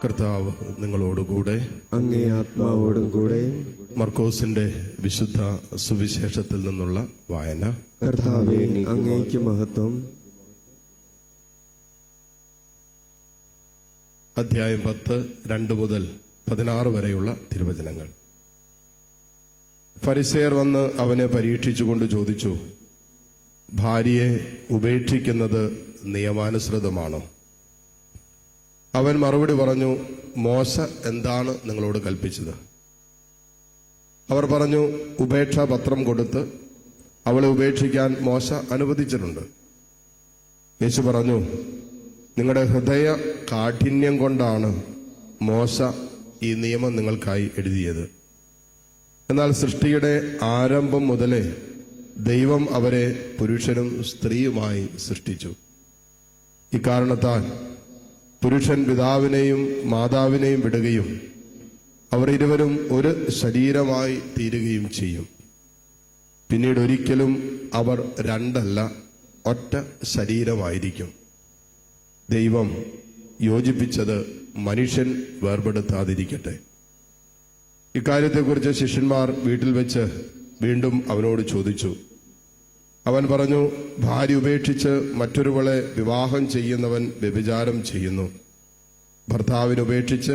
കർത്താവ് നിങ്ങളോടുകൂടെ, അങ്ങേ ആത്മാവോടും കൂടെ. മർക്കോസിന്റെ വിശുദ്ധ സുവിശേഷത്തിൽ നിന്നുള്ള വായന. കർത്താവേ, അങ്ങേക്ക് മഹത്വം. അധ്യായം 10, 2 മുതൽ 16 വരെയുള്ള തിരുവചനങ്ങൾ. ഫരിസേയർ വന്ന് അവനെ പരീക്ഷിച്ചുകൊണ്ട് ചോദിച്ചു, ഭാര്യയെ ഉപേക്ഷിക്കുന്നത് നിയമാനുസൃതമാണോ? അവൻ മറുപടി പറഞ്ഞു, മോശ എന്താണ് നിങ്ങളോട് കൽപ്പിച്ചത്? അവർ പറഞ്ഞു, ഉപേക്ഷാ പത്രം കൊടുത്ത് അവളെ ഉപേക്ഷിക്കാൻ മോശ അനുവദിച്ചിട്ടുണ്ട്. യേശു പറഞ്ഞു, നിങ്ങളുടെ ഹൃദയ കാഠിന്യം കൊണ്ടാണ് മോശ ഈ നിയമം നിങ്ങൾക്കായി എഴുതിയത്. എന്നാൽ സൃഷ്ടിയുടെ ആരംഭം മുതലേ ദൈവം അവരെ പുരുഷനും സ്ത്രീയുമായി സൃഷ്ടിച്ചു. ഇക്കാരണത്താൽ പുരുഷൻ പിതാവിനെയും മാതാവിനെയും വിടുകയും അവർ ഇരുവരും ഒരു ശരീരമായി തീരുകയും ചെയ്യും. പിന്നീട് ഒരിക്കലും അവർ രണ്ടല്ല, ഒറ്റ ശരീരമായിരിക്കും. ദൈവം യോജിപ്പിച്ചത് മനുഷ്യൻ വേർപെടുത്താതിരിക്കട്ടെ. ഇക്കാര്യത്തെക്കുറിച്ച് ശിഷ്യന്മാർ വീട്ടിൽ വെച്ച് വീണ്ടും അവനോട് ചോദിച്ചു. അവൻ പറഞ്ഞു, ഭാര്യ ഉപേക്ഷിച്ച് മറ്റൊരുവളെ വിവാഹം ചെയ്യുന്നവൻ വ്യഭിചാരം ചെയ്യുന്നു. ഭർത്താവിനെ ഉപേക്ഷിച്ച്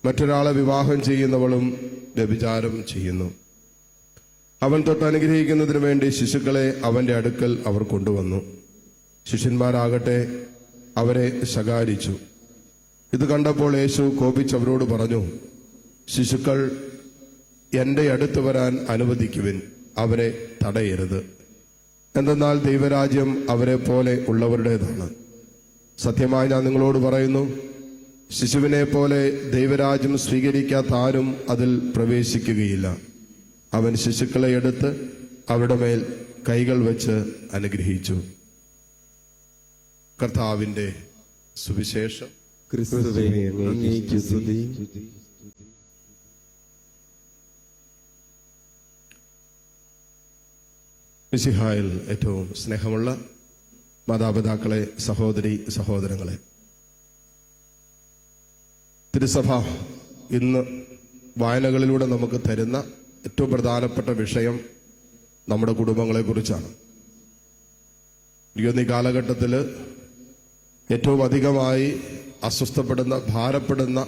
മറ്റൊരാളെ വിവാഹം ചെയ്യുന്നവളും വ്യഭിചാരം ചെയ്യുന്നു. അവൻ തൊട്ട് അനുഗ്രഹിക്കുന്നതിന് വേണ്ടി ശിശുക്കളെ അവന്റെ അടുക്കൽ അവർ കൊണ്ടുവന്നു. ശിഷ്യന്മാരാകട്ടെ അവരെ ശകാരിച്ചു. ഇത് കണ്ടപ്പോൾ യേശു കോപിച്ചവരോട് പറഞ്ഞു, ശിശുക്കൾ എന്റെ അടുത്ത് വരാൻ അനുവദിക്കുവിൻ, അവരെ തടയരുത്. എന്തെന്നാൽ ദൈവരാജ്യം അവരെ പോലെ ഉള്ളവരുടേതാണ്. സത്യമായി ഞാൻ നിങ്ങളോട് പറയുന്നു, ശിശുവിനെ പോലെ ദൈവരാജ്യം സ്വീകരിക്കാത്ത ആരും അതിൽ പ്രവേശിക്കുകയില്ല. അവൻ ശിശുക്കളെ എടുത്ത് അവരുടെ മേൽ കൈകൾ വെച്ച് അനുഗ്രഹിച്ചു. കർത്താവിന്റെ സുവിശേഷം. ക്രിസ്തുവേ, അങ്ങേക്ക് സ്തുതി. മിശിഹായിൽ ഏറ്റവും സ്നേഹമുള്ള മാതാപിതാക്കളെ, സഹോദരി സഹോദരങ്ങളെ, തിരുസഭ ഇന്ന് വായനകളിലൂടെ നമുക്ക് തരുന്ന ഏറ്റവും പ്രധാനപ്പെട്ട വിഷയം നമ്മുടെ കുടുംബങ്ങളെക്കുറിച്ചാണ്. ഈ കാലഘട്ടത്തിൽ ഏറ്റവും അധികമായി അസ്വസ്ഥപ്പെടുന്ന, ഭാരപ്പെടുന്ന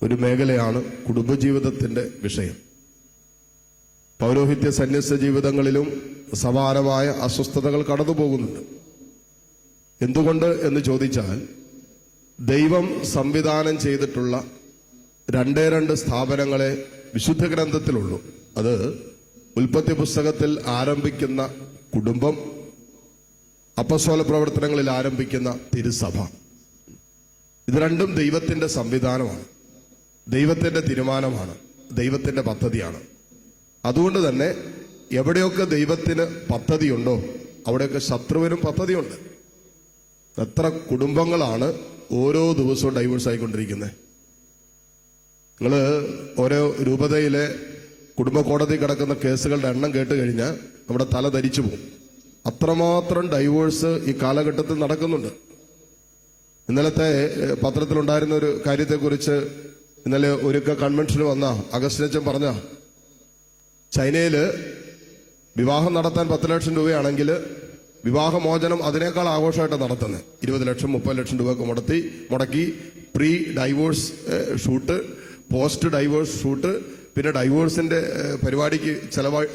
ഒരു മേഖലയാണ് കുടുംബജീവിതത്തിന്റെ വിഷയം. പൗരോഹിത്യ സന്യസ്ത ജീവിതങ്ങളിലും സമാനമായ അസ്വസ്ഥതകൾ കടന്നു പോകുന്നുണ്ട്. എന്തുകൊണ്ട് എന്ന് ചോദിച്ചാൽ, ദൈവം സംവിധാനം ചെയ്തിട്ടുള്ള 2 സ്ഥാപനങ്ങളെ വിശുദ്ധ ഗ്രന്ഥത്തിലുള്ളൂ. അത് ഉൽപ്പത്തി പുസ്തകത്തിൽ ആരംഭിക്കുന്ന കുടുംബം, അപ്പസ്തോല പ്രവർത്തനങ്ങളിൽ ആരംഭിക്കുന്ന തിരുസഭ. ഇത് രണ്ടും ദൈവത്തിന്റെ സംവിധാനമാണ്, ദൈവത്തിന്റെ തീരുമാനമാണ്, ദൈവത്തിന്റെ പദ്ധതിയാണ്. അതുകൊണ്ട് തന്നെ എവിടെയൊക്കെ ദൈവത്തിന് പദ്ധതിയുണ്ടോ അവിടെയൊക്കെ ശത്രുവിനും പദ്ധതിയുണ്ട്. എത്ര കുടുംബങ്ങളാണ് ഓരോ ദിവസവും ഡൈവേഴ്സ് ആയിക്കൊണ്ടിരിക്കുന്നത്? നിങ്ങൾ ഓരോ രൂപതയിലെ കുടുംബ കോടതി കിടക്കുന്ന കേസുകളുടെ എണ്ണം കേട്ട് കഴിഞ്ഞാൽ നമ്മുടെ തല ധരിച്ചു പോകും. അത്രമാത്രം ഡൈവേഴ്സ് ഈ കാലഘട്ടത്തിൽ നടക്കുന്നുണ്ട്. ഇന്നലത്തെ പത്രത്തിലുണ്ടായിരുന്ന ഒരു കാര്യത്തെക്കുറിച്ച് ഇന്നലെ ഒരുക്ക കൺവെൻഷന് വന്ന അഗസ്റ്റിനച്ചൻ പറഞ്ഞ, ചൈനയില് വിവാഹം നടത്താൻ 10 ലക്ഷം രൂപയാണെങ്കിൽ വിവാഹമോചനം അതിനേക്കാൾ ആഘോഷമായിട്ട് നടത്തുന്നത്. 20 ലക്ഷം 30 ലക്ഷം രൂപയൊക്കെ മുടക്കി pre divorce shoot, post divorce shoot, പിന്നെ ഡൈവോഴ്സിന്റെ പരിപാടിക്ക്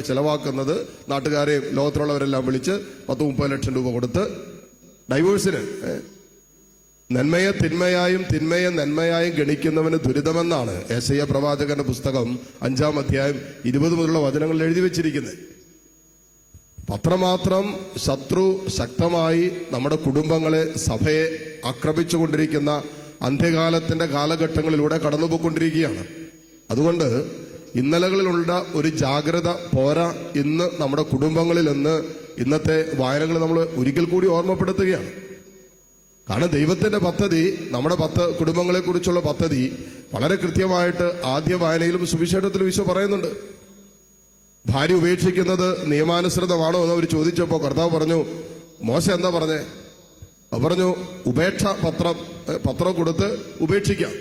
ചെലവാക്കുന്നത് നാട്ടുകാരെയും ലോകത്തിലുള്ളവരെല്ലാം വിളിച്ച് 10-30 ലക്ഷം രൂപ കൊടുത്ത് ഡൈവോഴ്സിന്. നന്മയെ തിന്മയായും തിന്മയെ നന്മയായും ഗണിക്കുന്നവന് ദുരിതമെന്നാണ് യെശയ്യാ പ്രവാചകന്റെ പുസ്തകം 5-ാം അധ്യായം 20 മുതലുള്ള വചനങ്ങളിൽ എഴുതി വെച്ചിരിക്കുന്നത്. അത്രമാത്രം ശത്രു ശക്തമായി നമ്മുടെ കുടുംബങ്ങളെ, സഭയെ ആക്രമിച്ചുകൊണ്ടിരിക്കുന്ന അന്ത്യകാലത്തിന്റെ കാലഘട്ടങ്ങളിലൂടെ കടന്നുപോയിക്കൊണ്ടിരിക്കുകയാണ്. അതുകൊണ്ട് ഇന്നലകളിലുള്ള ഒരു ജാഗ്രത പോരാ. ഇന്ന് നമ്മുടെ കുടുംബങ്ങളിൽ ഇന്നത്തെ വായനകൾ നമ്മൾ ഒരിക്കൽ കൂടി ഓർമ്മപ്പെടുത്തുകയാണ്. കാരണം ദൈവത്തിന്റെ പദ്ധതി, നമ്മുടെ 10 കുടുംബങ്ങളെ കുറിച്ചുള്ള പദ്ധതി വളരെ കൃത്യമായിട്ട് ആദ്യ വായനയിലും സുവിശേഷത്തിലും ഈശോ പറയുന്നുണ്ട്. ഭാര്യ ഉപേക്ഷിക്കുന്നത് നിയമാനുസൃതമാണോ എന്ന് അവർ ചോദിച്ചപ്പോൾ കർത്താവ് പറഞ്ഞു, മോശ എന്താ പറഞ്ഞേ? പറഞ്ഞു, ഉപേക്ഷ പത്രം കൊടുത്ത് ഉപേക്ഷിക്കാം.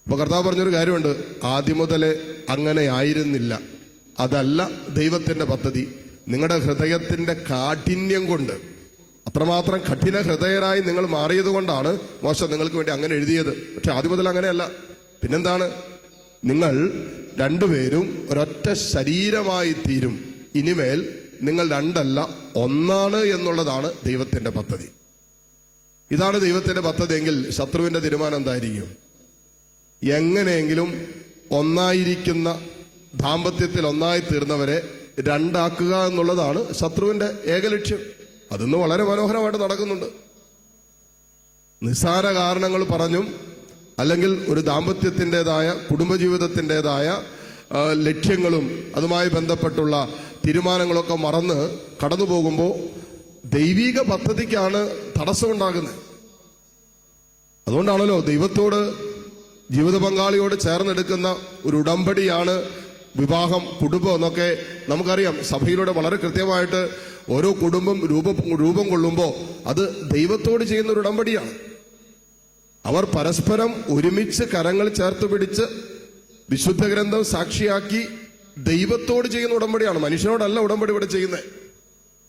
അപ്പൊ കർത്താവ് പറഞ്ഞൊരു കാര്യമുണ്ട്, ആദ്യം മുതലേ അങ്ങനെ ആയിരുന്നില്ല. അതല്ല ദൈവത്തിന്റെ പദ്ധതി. നിങ്ങളുടെ ഹൃദയത്തിന്റെ കാഠിന്യം കൊണ്ട്, അത്രമാത്രം കഠിന ഹൃദയരായി നിങ്ങൾ മാറിയത് കൊണ്ടാണ് മോശ നിങ്ങൾക്ക് വേണ്ടി അങ്ങനെ എഴുതിയത്. പക്ഷെ ആദ്യം മുതൽ അങ്ങനെയല്ല. പിന്നെന്താണ്? നിങ്ങൾ രണ്ടുപേരും ഒരൊറ്റ ശരീരമായി തീരും. ഇനിമേൽ നിങ്ങൾ രണ്ടല്ല ഒന്നാണ് എന്നുള്ളതാണ് ദൈവത്തിന്റെ പദ്ധതി. ഇതാണ് ദൈവത്തിന്റെ പദ്ധതി എങ്കിൽ ശത്രുവിന്റെ തീരുമാനം എന്തായിരിക്കും? എങ്ങനെയെങ്കിലും ഒന്നായിരിക്കുന്ന ദാമ്പത്യത്തിൽ ഒന്നായി തീർന്നവരെ രണ്ടാക്കുക എന്നുള്ളതാണ് ശത്രുവിന്റെ ഏകലക്ഷ്യം. അതൊന്നും വളരെ മനോഹരമായിട്ട് നടക്കുന്നുണ്ട്. നിസ്സാര കാരണങ്ങൾ പറഞ്ഞും അല്ലെങ്കിൽ ഒരു ദാമ്പത്യത്തിൻ്റെതായ കുടുംബജീവിതത്തിൻ്റെതായ ലക്ഷ്യങ്ങളും അതുമായി ബന്ധപ്പെട്ടുള്ള തീരുമാനങ്ങളൊക്കെ മറന്ന് കടന്നു പോകുമ്പോൾ ദൈവിക പദ്ധതിക്കാണ് തടസ്സമുണ്ടാകുന്നത്. അതുകൊണ്ടാണല്ലോ ദൈവത്തോട് ജീവിത പങ്കാളിയോട് ചേർന്നെടുക്കുന്ന ഒരു ഉടമ്പടിയാണ് വിവാഹം, കുടുംബം എന്നൊക്കെ നമുക്കറിയാം. സഭയിലൂടെ വളരെ കൃത്യമായിട്ട് ഓരോ കുടുംബം രൂപം കൊള്ളുമ്പോൾ അത് ദൈവത്തോട് ചെയ്യുന്ന ഒരു ഉടമ്പടിയാണ്. അവർ പരസ്പരം ഒരുമിച്ച് കരങ്ങൾ ചേർത്ത് പിടിച്ച് വിശുദ്ധ ഗ്രന്ഥം സാക്ഷിയാക്കി ദൈവത്തോട് ചെയ്യുന്ന ഉടമ്പടിയാണ്. മനുഷ്യനോടല്ല ഉടമ്പടി ഇവിടെ ചെയ്യുന്നത്.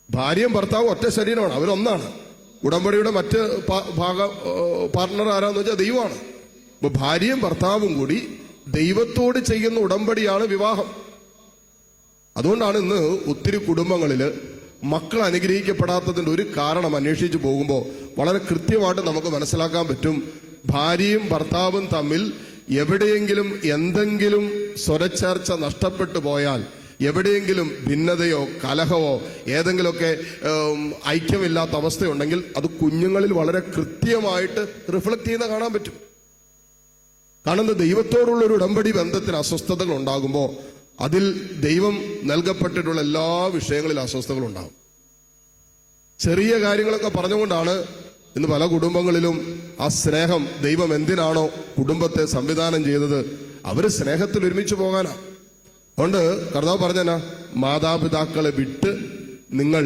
ഭാര്യയും ഭർത്താവും ഒറ്റ ശരീരമാണ്, അവരൊന്നാണ്. ഉടമ്പടിയുടെ മറ്റ് പാർട്ണർ ആരാന്ന് വെച്ചാൽ ദൈവമാണ്. അപ്പൊ ഭാര്യയും ഭർത്താവും കൂടി ദൈവത്തോട് ചെയ്യുന്ന ഉടമ്പടിയാണ് വിവാഹം. അതുകൊണ്ടാണ് ഇന്ന് ഒത്തിരി കുടുംബങ്ങളിൽ മക്കൾ അനുഗ്രഹിക്കപ്പെടാത്തതിന്റെ ഒരു കാരണം അന്വേഷിച്ചു പോകുമ്പോൾ വളരെ കൃത്യമായിട്ട് നമുക്ക് മനസ്സിലാക്കാൻ പറ്റും. ഭാര്യയും ഭർത്താവും തമ്മിൽ എവിടെയെങ്കിലും എന്തെങ്കിലും സ്വരച്ചേർച്ച നഷ്ടപ്പെട്ടു പോയാൽ, എവിടെയെങ്കിലും ഭിന്നതയോ കലഹമോ ഏതെങ്കിലുമൊക്കെ ഐക്യമില്ലാത്ത അവസ്ഥയുണ്ടെങ്കിൽ അത് കുഞ്ഞുങ്ങളിൽ വളരെ കൃത്യമായിട്ട് റിഫ്ലക്ട് ചെയ്യുന്ന കാണാൻ പറ്റും. കാരണം ദൈവത്തോടുള്ള ഒരു ഉടമ്പടി ബന്ധത്തിന് അസ്വസ്ഥതകൾ ഉണ്ടാകുമ്പോൾ അതിൽ ദൈവം നൽകപ്പെട്ടിട്ടുള്ള എല്ലാ വിഷയങ്ങളിലും അസ്വസ്ഥതകൾ ഉണ്ടാകും. ചെറിയ കാര്യങ്ങളൊക്കെ പറഞ്ഞുകൊണ്ടാണ് ഇന്ന് പല കുടുംബങ്ങളിലും ആ സ്നേഹം, ദൈവം എന്തിനാണോ കുടുംബത്തെ സംവിധാനം ചെയ്തത്, അവര് സ്നേഹത്തിൽ ഒരുമിച്ച് പോകാനാ. അതുകൊണ്ട് കർത്താവ് പറഞ്ഞനാ, മാതാപിതാക്കളെ വിട്ട് നിങ്ങൾ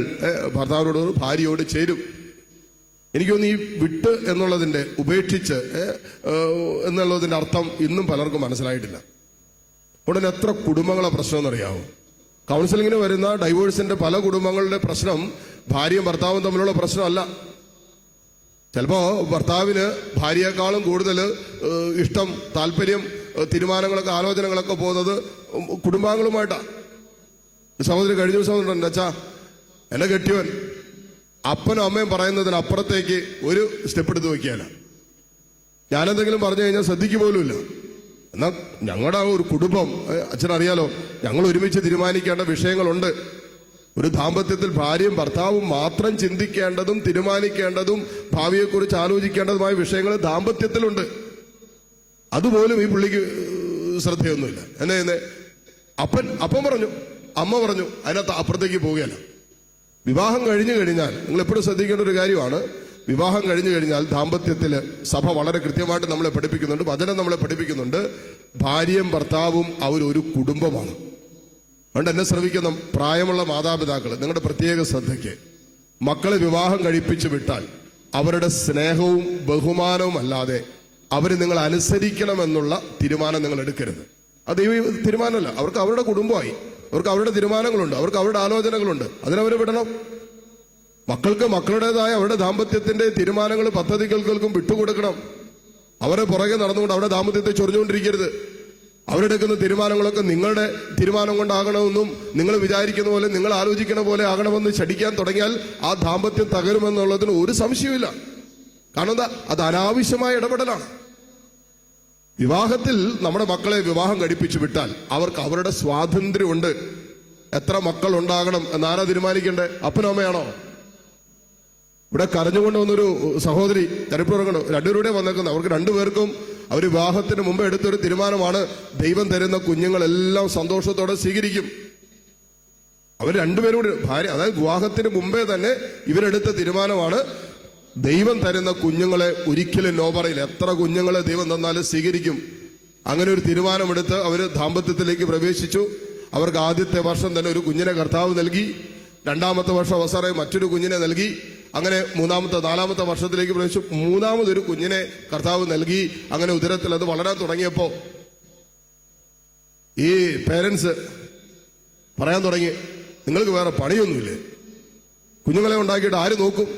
ഭർത്താവിനോട് ഭാര്യയോട് ചേരും. എനിക്കൊന്ന് ഈ വിട്ട് എന്നുള്ളതിന്റെ, ഉപേക്ഷിച്ച് എന്നുള്ളതിന്റെ അർത്ഥം ഇന്നും പലർക്കും മനസ്സിലായിട്ടില്ല. ഉടനെ എത്ര കുടുംബങ്ങളെ പ്രശ്നം എന്നറിയാവോ? കൗൺസിലിങ്ങിന് വരുന്ന ഡൈവോഴ്സിന്റെ പല കുടുംബങ്ങളുടെ പ്രശ്നം ഭാര്യയും ഭർത്താവും തമ്മിലുള്ള പ്രശ്നമല്ല. ചിലപ്പോ ഭർത്താവിന് ഭാര്യയെക്കാളും കൂടുതൽ ഇഷ്ടം, താല്പര്യം, തീരുമാനങ്ങളൊക്കെ, ആലോചനകളൊക്കെ പോകുന്നത് കുടുംബാംഗങ്ങളുമായിട്ടാ. സഹോദരി കഴിഞ്ഞ ദിവസം ഉണ്ട്, അച്ഛാ എന്നെ കെട്ടിയവൻ അപ്പനും അമ്മയും പറയുന്നതിനപ്പുറത്തേക്ക് ഒരു സ്റ്റെപ്പ് എടുത്ത് വയ്ക്കുകയല്ല. ഞാനെന്തെങ്കിലും പറഞ്ഞു കഴിഞ്ഞാൽ ശ്രദ്ധിക്കുക പോലുമില്ല. എന്നാൽ ഞങ്ങളുടെ ഒരു കുടുംബം, അച്ഛനറിയാലോ, ഞങ്ങൾ ഒരുമിച്ച് തീരുമാനിക്കേണ്ട വിഷയങ്ങളുണ്ട്. ഒരു ദാമ്പത്യത്തിൽ ഭാര്യയും ഭർത്താവും മാത്രം ചിന്തിക്കേണ്ടതും തീരുമാനിക്കേണ്ടതും ഭാവിയെക്കുറിച്ച് ആലോചിക്കേണ്ടതുമായ വിഷയങ്ങൾ ദാമ്പത്യത്തിലുണ്ട്. അതുപോലും ഈ പുള്ളിക്ക് ശ്രദ്ധയൊന്നുമില്ല. എന്നെ അപ്പം പറഞ്ഞു, അമ്മ പറഞ്ഞു, അതിനകത്ത് അപ്പുറത്തേക്ക് പോവുകയല്ല. വിവാഹം കഴിഞ്ഞു കഴിഞ്ഞാൽ നിങ്ങൾ എപ്പോഴും ശ്രദ്ധിക്കേണ്ട ഒരു കാര്യമാണ്, വിവാഹം കഴിഞ്ഞു കഴിഞ്ഞാൽ ദാമ്പത്യത്തില് സഭ വളരെ കൃത്യമായിട്ട് നമ്മളെ പഠിപ്പിക്കുന്നുണ്ട്, വചനം നമ്മളെ പഠിപ്പിക്കുന്നുണ്ട്, ഭാര്യയും ഭർത്താവും അവരൊരു കുടുംബമാണ്. അതുകൊണ്ട് എന്നെ ശ്രമിക്കുന്ന പ്രായമുള്ള മാതാപിതാക്കൾ, നിങ്ങളുടെ പ്രത്യേക ശ്രദ്ധയ്ക്ക്, മക്കളെ വിവാഹം കഴിപ്പിച്ചു വിട്ടാൽ അവരുടെ സ്നേഹവും ബഹുമാനവും അല്ലാതെ അവർ നിങ്ങൾ അനുസരിക്കണമെന്നുള്ള തീരുമാനം നിങ്ങൾ എടുക്കരുത്. അത് ഈ തീരുമാനമല്ല. അവർക്ക് അവരുടെ കുടുംബമായി, അവർക്ക് അവരുടെ തീരുമാനങ്ങളുണ്ട്, അവർക്ക് അവരുടെ ആലോചനകളുണ്ട്. അതിനവർ വിടണം. മക്കൾക്ക് മക്കളുടേതായ അവരുടെ ദാമ്പത്യത്തിന്റെ തീരുമാനങ്ങൾ, പദ്ധതികൾക്കും വിട്ടുകൊടുക്കണം. അവരെ പുറകെ നടന്നുകൊണ്ട് അവരുടെ ദാമ്പത്യത്തെ ചൊറിഞ്ഞുകൊണ്ടിരിക്കരുത്. അവരെടുക്കുന്ന തീരുമാനങ്ങളൊക്കെ നിങ്ങളുടെ തീരുമാനം കൊണ്ടാകണമെന്നും നിങ്ങൾ വിചാരിക്കുന്ന പോലെ, നിങ്ങൾ ആലോചിക്കുന്ന പോലെ ആകണമെന്ന് ശഠിക്കാൻ തുടങ്ങിയാൽ ആ ദാമ്പത്യം തകരുമെന്നുള്ളതിന് ഒരു സംശയവുമില്ല. കാരണം എന്താ, അത് അനാവശ്യമായ ഇടപെടലാണ്. വിവാഹത്തിൽ നമ്മുടെ മക്കളെ വിവാഹം കഴിപ്പിച്ചു വിട്ടാൽ അവർക്ക് അവരുടെ സ്വാതന്ത്ര്യമുണ്ട്. എത്ര മക്കൾ ഉണ്ടാകണം എന്നാരാ തീരുമാനിക്കണ്ടേ? അപ്പനോ അമ്മയാണോ? ഇവിടെ കരഞ്ഞുകൊണ്ട് വന്നൊരു സഹോദരി ചരിപ്പുറങ്ങുന്നു, രണ്ടുപേരുടെ വന്നേക്കുന്നത്. അവർക്ക് രണ്ടുപേർക്കും അവർ വിവാഹത്തിന് മുമ്പ് എടുത്തൊരു തീരുമാനമാണ്, ദൈവം തരുന്ന കുഞ്ഞുങ്ങളെല്ലാം സന്തോഷത്തോടെ സ്വീകരിക്കും. അവർ രണ്ടുപേരും കൂടി ഭാര്യ, അതായത് വിവാഹത്തിന് മുമ്പേ തന്നെ ഇവരെടുത്ത തീരുമാനമാണ്, ദൈവം തരുന്ന കുഞ്ഞുങ്ങളെ ഒരിക്കലും നോ പറയില്ല. എത്ര കുഞ്ഞുങ്ങളെ ദൈവം തന്നാലും സ്വീകരിക്കും. അങ്ങനെ ഒരു തീരുമാനമെടുത്ത് അവർ ദാമ്പത്യത്തിലേക്ക് പ്രവേശിച്ചു. അവർക്ക് ആദ്യത്തെ വർഷം തന്നെ ഒരു കുഞ്ഞിനെ കർത്താവ് നൽകി. രണ്ടാമത്തെ വർഷം അവസാനമായി മറ്റൊരു കുഞ്ഞിനെ നൽകി. അങ്ങനെ നാലാമത്തെ വർഷത്തിലേക്ക് പ്രവേശിച്ചു. മൂന്നാമതൊരു കുഞ്ഞിനെ കർത്താവ് നൽകി. അങ്ങനെ ഉദരത്തിൽ അത് വളരാൻ തുടങ്ങിയപ്പോ ഈ പേരൻസ് പറയാൻ തുടങ്ങി, നിങ്ങൾക്ക് വേറെ പണിയൊന്നുമില്ലേ? കുഞ്ഞുങ്ങളെ ഉണ്ടാക്കിയിട്ട് ആര് നോക്കും?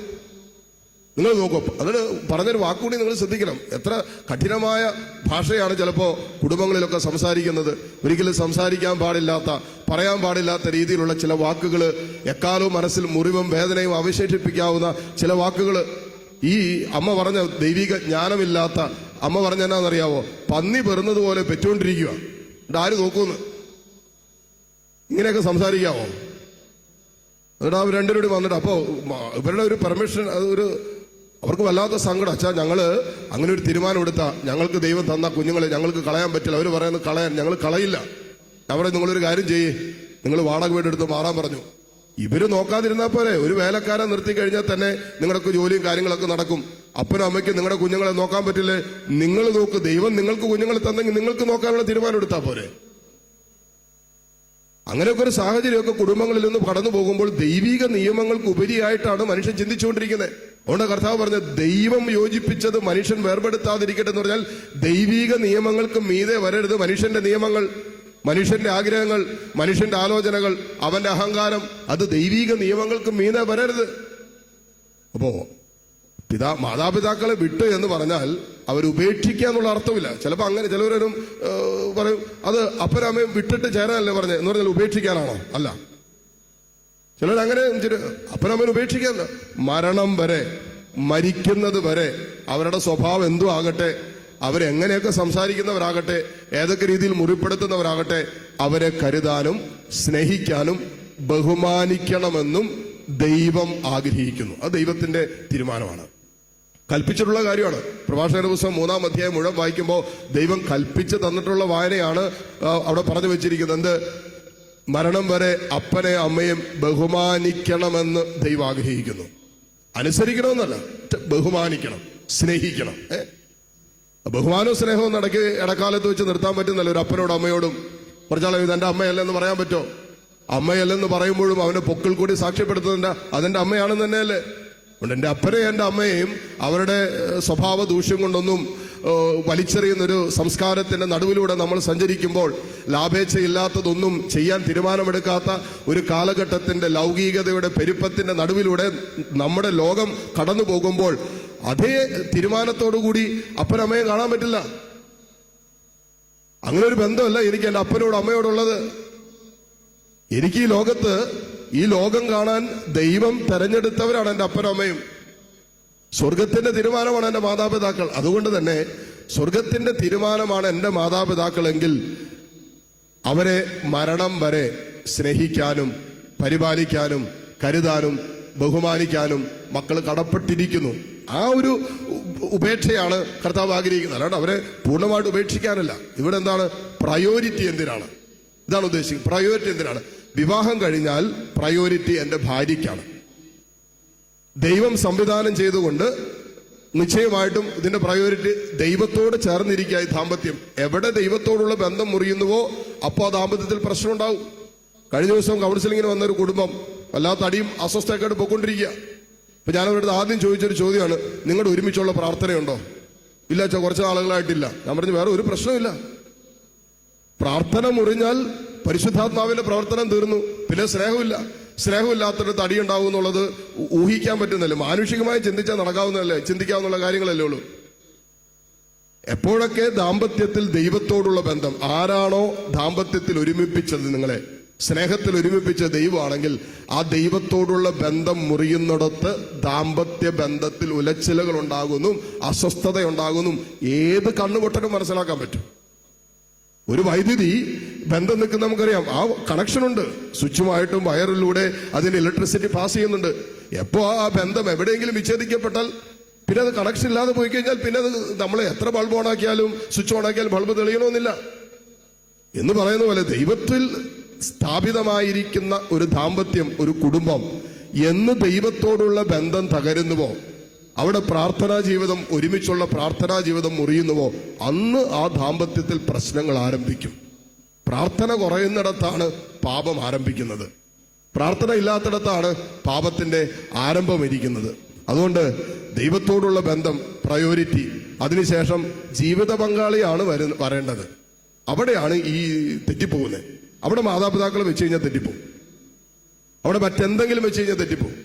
നിങ്ങൾ നോക്കും. അതിന് പറഞ്ഞൊരു വാക്കുകൂടി നിങ്ങൾ ശ്രദ്ധിക്കണം. എത്ര കഠിനമായ ഭാഷയാണ് ചിലപ്പോൾ കുടുംബങ്ങളിലൊക്കെ സംസാരിക്കുന്നത്. ഒരിക്കലും സംസാരിക്കാൻ പാടില്ലാത്ത, പറയാൻ പാടില്ലാത്ത രീതിയിലുള്ള ചില വാക്കുകൾ, എക്കാലവും മനസ്സിൽ മുറിവും വേദനയും അവശേഷിപ്പിക്കാവുന്ന ചില വാക്കുകൾ. ഈ അമ്മ പറഞ്ഞ ദൈവിക ജ്ഞാനമില്ലാത്ത അമ്മ പറഞ്ഞ എന്നാണെന്നറിയാവോ? പന്നി പെറുന്നത് പോലെ പെറ്റുകൊണ്ടിരിക്കുക, എന്നിട്ട് ആര് നോക്കൂന്ന്. ഇങ്ങനെയൊക്കെ സംസാരിക്കാവോ? എന്നിട്ട് അവർ രണ്ടുപേരും വന്നിട്ട് അപ്പോൾ ഇവരുടെ ഒരു പെർമിഷൻ, അവർക്ക് വല്ലാത്ത സങ്കടം. അച്ഛാ, ഞങ്ങള് അങ്ങനെ ഒരു തീരുമാനം എടുത്താൽ ഞങ്ങൾക്ക് ദൈവം തന്ന കുഞ്ഞുങ്ങളെ ഞങ്ങൾക്ക് കളയാൻ പറ്റില്ല. അവർ പറയുന്നത് കളയാൻ ഞങ്ങൾ കളയില്ല. അവിടെ നിങ്ങളൊരു കാര്യം ചെയ്യേ, നിങ്ങൾ വാടക വീടെടുത്ത് മാറാൻ പറഞ്ഞു. ഇവര് നോക്കാതിരുന്നാൽ പോലെ ഒരു വേലക്കാരെ നിർത്തി കഴിഞ്ഞാൽ തന്നെ നിങ്ങളുടെ ജോലിയും കാര്യങ്ങളൊക്കെ നടക്കും. അപ്പനും അമ്മയ്ക്കും നിങ്ങളുടെ കുഞ്ഞുങ്ങളെ നോക്കാൻ പറ്റില്ലേ? നിങ്ങൾ നോക്ക്. ദൈവം നിങ്ങൾക്ക് കുഞ്ഞുങ്ങളെ തന്നെങ്കിൽ നിങ്ങൾക്ക് നോക്കാനുള്ള തീരുമാനം എടുത്താൽ പോരെ. അങ്ങനെയൊക്കെ ഒരു സാഹചര്യമൊക്കെ കുടുംബങ്ങളിൽ നിന്ന് കടന്നു പോകുമ്പോൾ ദൈവിക നിയമങ്ങൾക്ക് ഉപരിയായിട്ടാണ് മനുഷ്യൻ ചിന്തിച്ചുകൊണ്ടിരിക്കുന്നത്. അതുകൊണ്ട് കർത്താവ് പറഞ്ഞ ദൈവം യോജിപ്പിച്ചത് മനുഷ്യൻ വേർപെടുത്താതിരിക്കട്ടെ എന്ന് പറഞ്ഞാൽ ദൈവിക നിയമങ്ങൾക്ക് മീതെ വരരുത് മനുഷ്യന്റെ നിയമങ്ങൾ, മനുഷ്യന്റെ ആഗ്രഹങ്ങൾ, മനുഷ്യന്റെ ആലോചനകൾ, അവന്റെ അഹങ്കാരം. അത് ദൈവിക നിയമങ്ങൾക്ക് മീതെ വരരുത്. അപ്പോ മാതാപിതാക്കളെ വിട്ട് എന്ന് പറഞ്ഞാൽ അവർ ഉപേക്ഷിക്കുക എന്നുള്ള അർത്ഥമില്ല. ചിലപ്പോൾ അങ്ങനെ ചിലവരും പറയും, അത് അപ്പനമ്മയും വിട്ടിട്ട് ചേരാനല്ലേ പറഞ്ഞത് എന്ന് പറഞ്ഞാൽ ഉപേക്ഷിക്കാനാണോ? അല്ല. ചിലരങ്ങനെ അപ്പനമ്മയും ഉപേക്ഷിക്കാനല്ല, മരണം വരെ, മരിക്കുന്നത് വരെ അവരുടെ സ്വഭാവം എന്തോ ആകട്ടെ, അവരെങ്ങനെയൊക്കെ സംസാരിക്കുന്നവരാകട്ടെ, ഏതൊക്കെ രീതിയിൽ മുറിപ്പെടുത്തുന്നവരാകട്ടെ, അവരെ കരുതാനും സ്നേഹിക്കാനും ബഹുമാനിക്കണമെന്നും ദൈവം ആഗ്രഹിക്കുന്നു. അത് ദൈവത്തിന്റെ തീരുമാനമാണ്, കൽപ്പിച്ചിട്ടുള്ള കാര്യമാണ്. പ്രഭാഷകന്റെ പുസ്തകം 3-ാം അധ്യായം മുഴുവൻ വായിക്കുമ്പോൾ ദൈവം കൽപ്പിച്ച് തന്നിട്ടുള്ള വായനയാണ് അവിടെ പറഞ്ഞു വെച്ചിരിക്കുന്നത്. എന്ത്? മരണം വരെ അപ്പനെ അമ്മയും ബഹുമാനിക്കണമെന്ന് ദൈവം ആഗ്രഹിക്കുന്നു. അനുസരിക്കണമെന്നല്ല, ബഹുമാനിക്കണം, സ്നേഹിക്കണം. ബഹുമാനവും സ്നേഹവും ഇടക്കാലത്ത് വെച്ച് നിർത്താൻ പറ്റുന്നല്ലോ. ഒരു അപ്പനോടും അമ്മയോടും കുറച്ചാളെ ഇതെന്റെ അമ്മയല്ലെന്ന് പറയാൻ പറ്റുമോ? അമ്മയല്ലെന്ന് പറയുമ്പോഴും അവന്റെ പൊക്കിൾ കൂടി സാക്ഷ്യപ്പെടുത്തുന്നുണ്ട് അതെന്റെ അമ്മയാണെന്ന് തന്നെയല്ലേ. അതുകൊണ്ട് എൻ്റെ അപ്പനെയും എൻ്റെ അമ്മയെയും അവരുടെ സ്വഭാവ ദൂഷ്യം കൊണ്ടൊന്നും വലിച്ചെറിയുന്നൊരു സംസ്കാരത്തിന്റെ നടുവിലൂടെ നമ്മൾ സഞ്ചരിക്കുമ്പോൾ, ലാഭേച്ഛയില്ലാത്തതൊന്നും ചെയ്യാൻ തീരുമാനമെടുക്കാത്ത ഒരു കാലഘട്ടത്തിന്റെ ലൗകികതയുടെ പെരുപ്പത്തിന്റെ നടുവിലൂടെ നമ്മുടെ ലോകം കടന്നു പോകുമ്പോൾ അതേ തീരുമാനത്തോടുകൂടി അപ്പനമ്മയെ കാണാൻ പറ്റില്ല. അങ്ങനെ ഒരു ബന്ധമല്ല എനിക്ക് എൻ്റെ അപ്പനോടും അമ്മയോടുള്ളത്. എനിക്ക് ഈ ലോകം കാണാൻ ദൈവം തെരഞ്ഞെടുത്തവരാണ് എൻ്റെ അപ്പനും അമ്മയും. സ്വർഗത്തിന്റെ തീരുമാനമാണ് എൻ്റെ മാതാപിതാക്കൾ. അതുകൊണ്ട് തന്നെ സ്വർഗത്തിന്റെ തീരുമാനമാണ് എൻ്റെ മാതാപിതാക്കളെങ്കിൽ അവരെ മരണം വരെ സ്നേഹിക്കാനും പരിപാലിക്കാനും കരുതാനും ബഹുമാനിക്കാനും മക്കൾ കടപ്പെട്ടിരിക്കുന്നു. ആ ഒരു ഉപേക്ഷയാണ് കർത്താവ് ആഗ്രഹിക്കുന്നത്. അല്ലാണ്ട് അവരെ പൂർണ്ണമായിട്ട് ഉപേക്ഷിക്കാനല്ല. ഇവിടെ എന്താണ് പ്രയോറിറ്റി? എന്തിനാണ്? ഇതാണ് ഉദ്ദേശിക്കുന്നത്. പ്രയോറിറ്റി എന്തിനാണ്? വിവാഹം കഴിഞ്ഞാൽ പ്രയോറിറ്റി എൻ്റെ ഭാര്യയ്ക്കാണ്. ദൈവം സംവിധാനം ചെയ്തുകൊണ്ട് നിശ്ചയമായിട്ടും ഇതിന്റെ പ്രയോറിറ്റി ദൈവത്തോട് ചേർന്നിരിക്കുക. ഈ ദാമ്പത്യം എവിടെ ദൈവത്തോടുള്ള ബന്ധം മുറിയുന്നുവോ അപ്പോൾ ആ ദാമ്പത്യത്തിൽ പ്രശ്നം ഉണ്ടാവും. കഴിഞ്ഞ ദിവസം കൗൺസിലിങ്ങിന് വന്നൊരു കുടുംബം വല്ലാത്ത അടിയും അസ്വസ്ഥയൊക്കെ പോയിക്കൊണ്ടിരിക്കുക. അപ്പൊ ഞാൻ അവരുടെ ആദ്യം ചോദിച്ചൊരു ചോദ്യമാണ്, നിങ്ങളുടെ ഒരുമിച്ചുള്ള പ്രാർത്ഥനയുണ്ടോ? ഇല്ല അച്ഛാ, കുറച്ച് നാളുകളായിട്ടില്ല. ഞാൻ പറഞ്ഞു വേറെ ഒരു പ്രശ്നമില്ല. പ്രാർത്ഥന മുറിഞ്ഞാൽ പരിശുദ്ധാത്മാവിന്റെ പ്രവർത്തനം തീർന്നു. പിന്നെ സ്നേഹമില്ലാത്തടത്ത് അടിയുണ്ടാവും എന്നുള്ളത് ഊഹിക്കാൻ പറ്റുന്നില്ല. മാനുഷികമായി ചിന്തിച്ചാൽ ചിന്തിക്കാവുന്ന കാര്യങ്ങളല്ലേ ഉള്ളൂ. എപ്പോഴൊക്കെ ദാമ്പത്യത്തിൽ ദൈവത്തോടുള്ള ബന്ധം, ആരാണോ ദാമ്പത്യത്തിൽ ഒരുമിപ്പിച്ചത്, നിങ്ങളെ സ്നേഹത്തിൽ ഒരുമിപ്പിച്ച ദൈവമാണെങ്കിൽ ആ ദൈവത്തോടുള്ള ബന്ധം മുറിയുന്നിടത്ത് ദാമ്പത്യ ബന്ധത്തിൽ ഉലച്ചിലുകൾ ഉണ്ടാകുന്നു, അസ്വസ്ഥതയുണ്ടാകുന്നു. ഏത് കണ്ണുപൊട്ടനും മനസ്സിലാക്കാൻ പറ്റും. ഒരു വൈദ്യുതി ബന്ധം നിൽക്കുന്ന നമുക്കറിയാം, ആ കണക്ഷൻ ഉണ്ട്. സ്വിച്ചുമായിട്ടും വയറിലൂടെ അതിന്റെ ഇലക്ട്രിസിറ്റി പാസ് ചെയ്യുന്നുണ്ട്. എപ്പോ ആ ബന്ധം എവിടെയെങ്കിലും വിച്ഛേദിക്കപ്പെട്ടാൽ പിന്നെ അത് കണക്ഷൻ ഇല്ലാതെ പോയി കഴിഞ്ഞാൽ പിന്നെ അത് നമ്മൾ എത്ര ബൾബ് ഓണാക്കിയാലും സ്വിച്ച് ഓണാക്കിയാലും ബൾബ് തെളിയണമെന്നില്ല എന്ന് പറയുന്ന പോലെ ദൈവത്തിൽ സ്ഥാപിതമായിരിക്കുന്ന ഒരു ദാമ്പത്യം, ഒരു കുടുംബം എന്ന് ദൈവത്തോടുള്ള ബന്ധം തകരുന്നുവോ, അവിടെ പ്രാർത്ഥനാ ജീവിതം, ഒരുമിച്ചുള്ള പ്രാർത്ഥനാ ജീവിതം മുറിയുന്നുവോ, അന്ന് ആ ദാമ്പത്യത്തിൽ പ്രശ്നങ്ങൾ ആരംഭിക്കും. പ്രാർത്ഥന കുറയുന്നിടത്താണ് പാപം ആരംഭിക്കുന്നത്. പ്രാർത്ഥന ഇല്ലാത്തിടത്താണ് പാപത്തിന്റെ ആരംഭം ഇരിക്കുന്നത്. അതുകൊണ്ട് ദൈവത്തോടുള്ള ബന്ധം പ്രയോറിറ്റി, അതിനുശേഷം ജീവിത പങ്കാളിയാണ് വരേണ്ടത്. അവിടെയാണ് ഈ തെറ്റിപ്പോകുന്നത്. അവിടെ മാതാപിതാക്കൾ വെച്ച് കഴിഞ്ഞാൽ തെറ്റിപ്പോകും, അവിടെ മറ്റെന്തെങ്കിലും വെച്ച് കഴിഞ്ഞാൽ തെറ്റിപ്പോകും.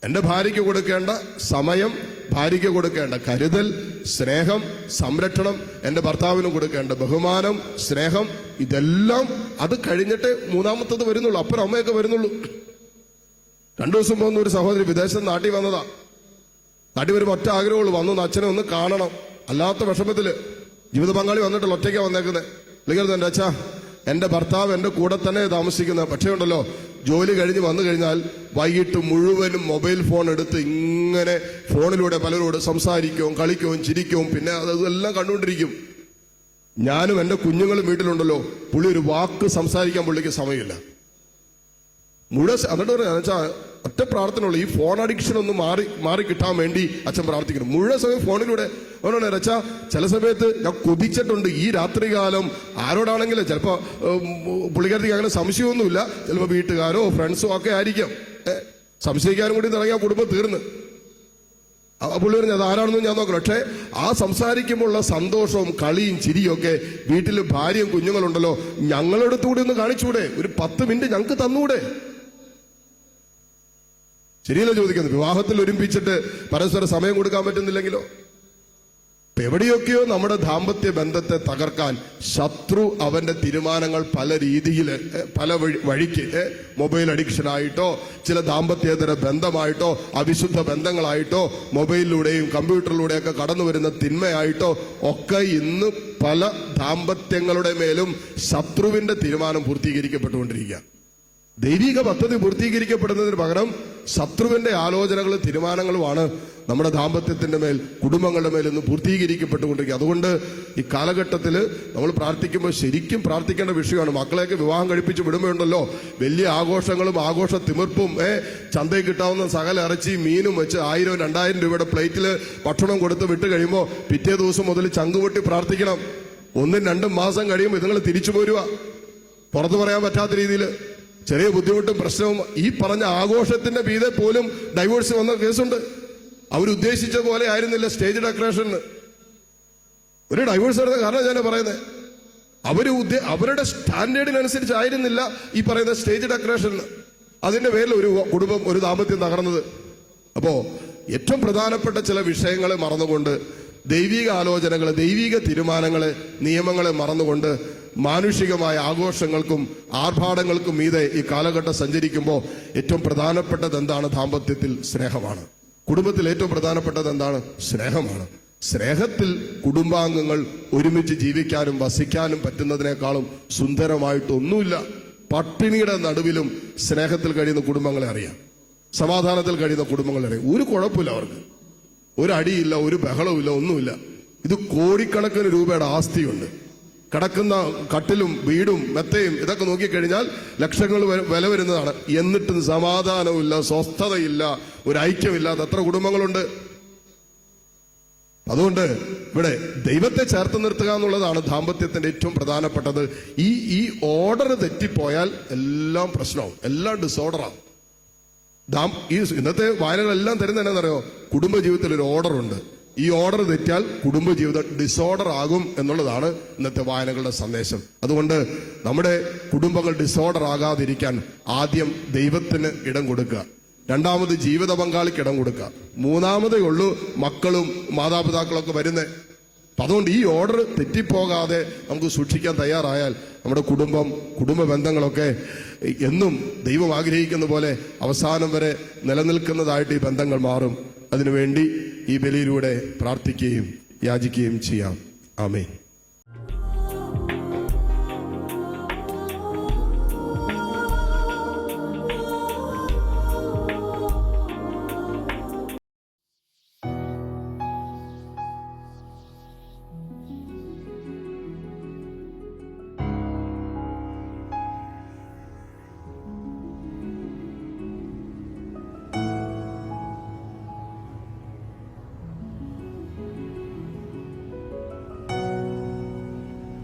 എൻ്റെ ഭാര്യയ്ക്ക് കൊടുക്കേണ്ട സമയം, ഭാര്യയ്ക്ക് കൊടുക്കേണ്ട കരുതൽ, സ്നേഹം, സംരക്ഷണം, എൻ്റെ ഭർത്താവിനും കൊടുക്കേണ്ട ബഹുമാനം, സ്നേഹം, ഇതെല്ലാം അത് കഴിഞ്ഞിട്ടേ മൂന്നാമത്തത് വരുന്നുള്ളൂ, അപ്പനും അമ്മയൊക്കെ വരുന്നുള്ളൂ. 2 ദിവസം പോകുന്ന ഒരു സഹോദരി വിദേശത്ത് നാട്ടിൽ വന്നതാ. നാട്ടിൽ വരുമ്പോൾ ഒറ്റ ആഗ്രഹമുള്ളൂ, വന്നു അച്ഛനെ ഒന്ന് കാണണം. അല്ലാത്ത വിഷമത്തില് ജീവിത പങ്കാളി വന്നിട്ടുള്ള ഒറ്റയ്ക്കാ വന്നേക്കുന്നത്. അല്ലെങ്കിൽ എൻ്റെ അച്ഛാ, എൻ്റെ ഭർത്താവ് എൻ്റെ കൂടെ തന്നെ താമസിക്കുന്നത്, പക്ഷേ ഉണ്ടല്ലോ ജോലി കഴിഞ്ഞ് വന്നു കഴിഞ്ഞാൽ വൈകിട്ട് മുഴുവനും മൊബൈൽ ഫോൺ എടുത്ത് ഇങ്ങനെ ഫോണിലൂടെ പലരോട് സംസാരിക്കും, കളിക്കും, ചിരിക്കും, പിന്നെ അതെല്ലാം കണ്ടുകൊണ്ടിരിക്കും. ഞാനും എൻ്റെ കുഞ്ഞുങ്ങളും വീട്ടിലുണ്ടല്ലോ, പുള്ളി ഒരു വാക്ക് സംസാരിക്കാൻ പുള്ളിക്ക് സമയമില്ല. എന്നിട്ട് പറഞ്ഞാൽ ഒറ്റ പ്രാർത്ഥനയുള്ളൂ, ഈ ഫോൺ അഡിക്ഷൻ ഒന്ന് മാറി കിട്ടാൻ വേണ്ടി അച്ഛൻ പ്രാർത്ഥിക്കണം. മുഴുവൻ സമയം ഫോണിലൂടെ. അവനോട് അച്ഛാ, ചില സമയത്ത് ഞാൻ കൊതിച്ചിട്ടുണ്ട് ഈ രാത്രികാലം ആരോടാണെങ്കിലും, ചിലപ്പോൾ പുള്ളിക്കാരത്തേക്ക് അങ്ങനെ സംശയമൊന്നുമില്ല, ചിലപ്പോൾ വീട്ടുകാരോ ഫ്രണ്ട്സോ ഒക്കെ ആയിരിക്കാം, സംശയിക്കാനും കൂടി തുടങ്ങിയ കുടുംബം തീർന്ന്. പുള്ളി പറഞ്ഞു അത് ആരാണെന്നും ഞാൻ നോക്കണം. പക്ഷേ ആ സംസാരിക്കുമ്പോഴുള്ള സന്തോഷവും കളിയും ചിരിയും ഒക്കെ വീട്ടിൽ ഭാര്യയും കുഞ്ഞുങ്ങളുണ്ടല്ലോ, ഞങ്ങളുടെ കൂടി ഒന്ന് കാണിച്ചൂടെ? ഒരു 10 മിനിറ്റ് ഞങ്ങൾക്ക് തന്നൂടെ? ശരിയല്ല ചോദിക്കുന്നത്. വിവാഹത്തിൽ ഒരുമിപ്പിച്ചിട്ട് പരസ്പരം സമയം കൊടുക്കാൻ പറ്റുന്നില്ലെങ്കിലോ? എവിടെയൊക്കെയോ നമ്മുടെ ദാമ്പത്യ ബന്ധത്തെ തകർക്കാൻ ശത്രു അവന്റെ തീരുമാനങ്ങൾ പല രീതിയിൽ, പല വഴിക്ക്, മൊബൈൽ അഡിക്ഷൻ ആയിട്ടോ, ചില ദാമ്പത്യേതര ബന്ധമായിട്ടോ, അവിശുദ്ധ ബന്ധങ്ങളായിട്ടോ, മൊബൈലിലൂടെയും കമ്പ്യൂട്ടറിലൂടെയൊക്കെ കടന്നു വരുന്ന തിന്മയായിട്ടോ ഒക്കെ ഇന്ന് പല ദാമ്പത്യങ്ങളുടെ മേലും ശത്രുവിന്റെ തീരുമാനം പൂർത്തീകരിക്കപ്പെട്ടുകൊണ്ടിരിക്കുക. ദൈവിക പദ്ധതി പൂർത്തീകരിക്കപ്പെടുന്നതിന് പകരം ശത്രുവിന്റെ ആലോചനകളും തീരുമാനങ്ങളുമാണ് നമ്മുടെ ദാമ്പത്യത്തിന്റെ മേൽ, കുടുംബങ്ങളുടെ മേൽ ഇന്ന് പൂർത്തീകരിക്കപ്പെട്ടുകൊണ്ടിരിക്കുക. അതുകൊണ്ട് ഈ കാലഘട്ടത്തിൽ നമ്മൾ പ്രാർത്ഥിക്കുമ്പോൾ ശരിക്കും പ്രാർത്ഥിക്കേണ്ട വിഷയമാണ്. മക്കളെയൊക്കെ വിവാഹം കഴിപ്പിച്ച് വിടുമ്പോഴുണ്ടല്ലോ, വലിയ ആഘോഷങ്ങളും ആഘോഷ തിമിർപ്പും, ചന്തയിൽ കിട്ടാവുന്ന സകല ഇറച്ചിയും മീനും വെച്ച് 1000-2000 രൂപയുടെ പ്ലേറ്റിൽ ഭക്ഷണം കൊടുത്ത് വിട്ട് കഴിയുമ്പോൾ പിറ്റേ ദിവസം മുതൽ ചങ്കുപൊട്ടി പ്രാർത്ഥിക്കണം. 1-2 മാസം കഴിയുമ്പോൾ ഇതുങ്ങൾ തിരിച്ചു പോരുക. പുറത്തു പറയാൻ പറ്റാത്ത രീതിയിൽ ചെറിയ ബുദ്ധിമുട്ടും പ്രശ്നവും. ഈ പറഞ്ഞ ആഘോഷത്തിന്റെ മീതെ പോലും ഡൈവോഴ്സ് വന്ന കേസുണ്ട്. അവരുദ്ദേശിച്ച പോലെ ആയിരുന്നില്ല സ്റ്റേജ് ഡെക്കറേഷന്. ഒരു ഡൈവോഴ്സ് എടുത്ത കാരണം ഞാൻ പറയുന്നത്, അവരുടെ സ്റ്റാൻഡേർഡിനനുസരിച്ചായിരുന്നില്ല ഈ പറയുന്ന സ്റ്റേജ് ഡെക്കറേഷന്. അതിന്റെ പേരിൽ ഒരു കുടുംബം, ഒരു ദാമ്പത്യം തകർന്നത്. അപ്പോ ഏറ്റവും പ്രധാനപ്പെട്ട ചില വിഷയങ്ങളെ മറന്നുകൊണ്ട്, ദൈവിക ആലോചനകളെ, ദൈവിക തീരുമാനങ്ങളെ, നിയമങ്ങളെ മറന്നുകൊണ്ട് മാനുഷികമായ ആഘോഷങ്ങൾക്കും ആർഭാടങ്ങൾക്കും മീതെ ഈ കാലഘട്ടം സഞ്ചരിക്കുമ്പോൾ ഏറ്റവും പ്രധാനപ്പെട്ടത് എന്താണ്? ദാമ്പത്യത്തിൽ സ്നേഹമാണ്. കുടുംബത്തിൽ ഏറ്റവും പ്രധാനപ്പെട്ടത് എന്താണ്? സ്നേഹമാണ്. സ്നേഹത്തിൽ കുടുംബാംഗങ്ങൾ ഒരുമിച്ച് ജീവിക്കാനും വസിക്കാനും പറ്റുന്നതിനേക്കാളും സുന്ദരമായിട്ടൊന്നുമില്ല. പട്ടിണിയുടെ നടുവിലും സ്നേഹത്തിൽ കഴിയുന്ന കുടുംബങ്ങളെ അറിയാം, സമാധാനത്തിൽ കഴിയുന്ന കുടുംബങ്ങളെ അറിയാം. ഒരു കുഴപ്പമില്ല അവർക്ക്, ഒരു അടിയില്ല, ഒരു ബഹളവുമില്ല, ഒന്നുമില്ല. ഇത് കോടിക്കണക്കിന് രൂപയുടെ ആസ്തിയുണ്ട്. കിടക്കുന്ന കട്ടിലും വീടും മെത്തയും ഇതൊക്കെ നോക്കിക്കഴിഞ്ഞാൽ ലക്ഷങ്ങൾ വില വരുന്നതാണ്. എന്നിട്ടും സമാധാനമില്ല, സ്വസ്ഥതയില്ല, ഒരു ഐക്യമില്ലാത്ത എത്ര കുടുംബങ്ങളുണ്ട്. അതുകൊണ്ട് ഇവിടെ ദൈവത്തെ ചേർത്ത് നിർത്തുക എന്നുള്ളതാണ് ദാമ്പത്യത്തിന്റെ ഏറ്റവും പ്രധാനപ്പെട്ടത്. ഈ ഓർഡർ തെറ്റിപ്പോയാൽ എല്ലാം പ്രശ്നമാവും, എല്ലാം ഡിസോർഡറാവും. ഈ ഇന്നത്തെ വായനകളെല്ലാം തരുന്ന എന്നാണെന്നറിയോ? കുടുംബജീവിതത്തിൽ ഒരു ഓർഡർ ഉണ്ട്. ഈ ഓർഡർ തെറ്റിയാൽ കുടുംബജീവിതം ഡിസോർഡർ ആകും എന്നുള്ളതാണ് ഇന്നത്തെ വായനകളുടെ സന്ദേശം. അതുകൊണ്ട് നമ്മുടെ കുടുംബങ്ങൾ ഡിസോർഡർ ആകാതിരിക്കാൻ ആദ്യം ദൈവത്തിന് ഇടം കൊടുക്കുക, രണ്ടാമത് ജീവിത പങ്കാളിക്ക് ഇടം കൊടുക്കുക, മൂന്നാമതേ ഉള്ളൂ മക്കളും മാതാപിതാക്കളൊക്കെ വരുന്നത്. അതുകൊണ്ട് ഈ ഓർഡർ തെറ്റിപ്പോകാതെ നമുക്ക് സൂക്ഷിക്കാൻ തയ്യാറായാൽ നമ്മുടെ കുടുംബ ബന്ധങ്ങളൊക്കെ എന്നും ദൈവം ആഗ്രഹിക്കുന്ന പോലെ അവസാനം വരെ നിലനിൽക്കുന്നതായിട്ട് ഈ ബന്ധങ്ങൾ മാറും. അതിനുവേണ്ടി ഈ ബലിയിലൂടെ പ്രാർത്ഥിക്കുകയും യാചിക്കുകയും ചെയ്യാം. ആമേൻ.